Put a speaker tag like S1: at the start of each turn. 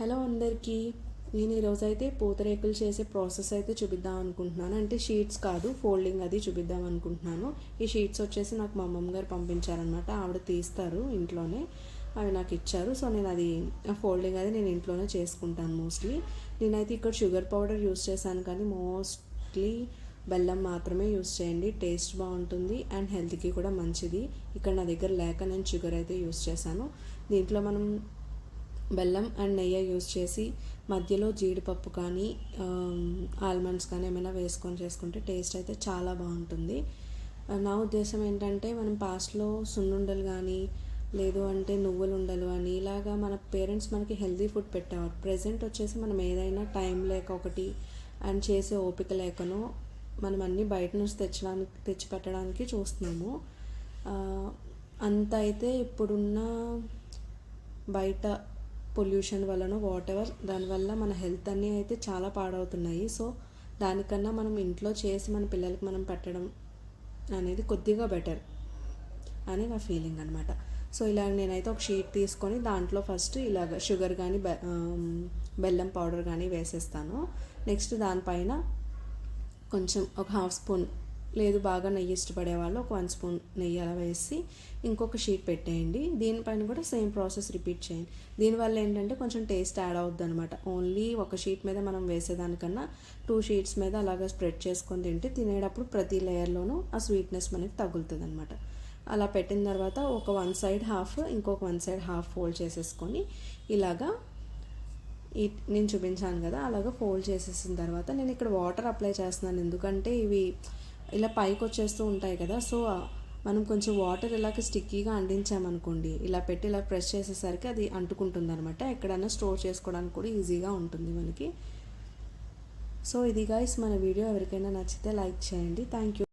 S1: Hello అందరికీ. నేను ఈరోజైతే పూతరేకులు చేసే ప్రాసెస్ అయితే చూపిద్దాం అనుకుంటున్నాను. అంటే షీట్స్ కాదు, ఫోల్డింగ్ అది చూపిద్దాం అనుకుంటున్నాను. ఈ షీట్స్ వచ్చేసి నాకు మా అమ్మమ్మ గారు పంపించారనమాట. ఆవిడ తీస్తారు ఇంట్లోనే, అవి నాకు ఇచ్చారు. సో నేను అది ఫోల్డింగ్ అది నేను ఇంట్లోనే చేసుకుంటాను మోస్ట్లీ. నేనైతే ఇక్కడ షుగర్ పౌడర్ యూస్ చేశాను, కానీ మోస్ట్లీ బెల్లం మాత్రమే యూస్ చేయండి. టేస్ట్ బాగుంటుంది అండ్ హెల్త్కి కూడా మంచిది. ఇక్కడ నా దగ్గర లేక నేను షుగర్ అయితే యూస్ చేశాను. దీంట్లో మనం బెల్లం అండ్ నెయ్యి యూస్ చేసి మధ్యలో జీడిపప్పు కానీ ఆల్మండ్స్ కానీ ఏమైనా వేసుకొని చేసుకుంటే టేస్ట్ అయితే చాలా బాగుంటుంది. నా ఉద్దేశం ఏంటంటే, మనం పాస్ట్లో సున్నుండలు కానీ లేదు అంటే నువ్వులు ఉండలు అని ఇలాగా మన పేరెంట్స్ మనకి హెల్తీ ఫుడ్ పెట్టేవారు. ప్రజెంట్ వచ్చేసి మనం ఏదైనా టైం లేక ఒకటి అండ్ చేసే ఓపిక లేకనో మనం అన్నీ బయట నుంచి తెచ్చి పెట్టడానికి చూస్తున్నాము. అంత అయితే ఇప్పుడున్న బయట పొల్యూషన్ వలన వాటెవర్ దానివల్ల మన హెల్త్ అన్నీ అయితే చాలా పాడవుతున్నాయి. సో దానికన్నా మనం ఇంట్లో చేసి మన పిల్లలకి మనం పెట్టడం అనేది కొద్దిగా బెటర్ అని నా ఫీలింగ్ అనమాట. సో ఇలాగ నేనైతే ఒక షీట్ తీసుకొని దాంట్లో ఫస్ట్ ఇలాగ షుగర్ కానీ బెల్లం పౌడర్ కానీ వేసేస్తాను. నెక్స్ట్ దానిపైన కొంచెం ఒక హాఫ్ స్పూన్ లేదు బాగా నెయ్యి ఇష్టపడే వాళ్ళు ఒక 1 స్పూన్ నెయ్యి అలా వేసి ఇంకొక షీట్ పెట్టేయండి. దీనిపైన కూడా సేమ్ ప్రాసెస్ రిపీట్ చేయండి. దీనివల్ల ఏంటంటే కొంచెం టేస్ట్ యాడ్ అవుద్ది అనమాట. ఓన్లీ ఒక షీట్ మీద మనం వేసేదానికన్నా 2 షీట్స్ మీద అలాగా స్ప్రెడ్ చేసుకొని తినేటప్పుడు ప్రతి లేయర్లోనూ ఆ స్వీట్నెస్ మనకి తగులుతుంది అనమాట. అలా పెట్టిన తర్వాత ఒక 1 సైడ్ హాఫ్ ఇంకొక 1 సైడ్ హాఫ్ ఫోల్డ్ చేసేసుకొని ఇలాగా నేను చూపించాను కదా అలాగా ఫోల్డ్ చేసేసిన తర్వాత నేను ఇక్కడ వాటర్ అప్లై చేస్తున్నాను. ఎందుకంటే ఇవి ఇలా పైకి వచ్చేస్తూ ఉంటాయి కదా. సో మనం కొంచెం వాటర్ ఇలాగ స్టిక్కీగా అందించామనుకోండి, ఇలా పెట్టి ఇలా ప్రెస్ చేసేసరికి అది అంటుకుంటుంది అనమాట. ఎక్కడైనా స్టోర్ చేసుకోవడానికి కూడా ఈజీగా ఉంటుంది మనకి. సో ఇది గైస్ మన వీడియో. ఎవరికైనా నచ్చితే లైక్ చేయండి. Thank you.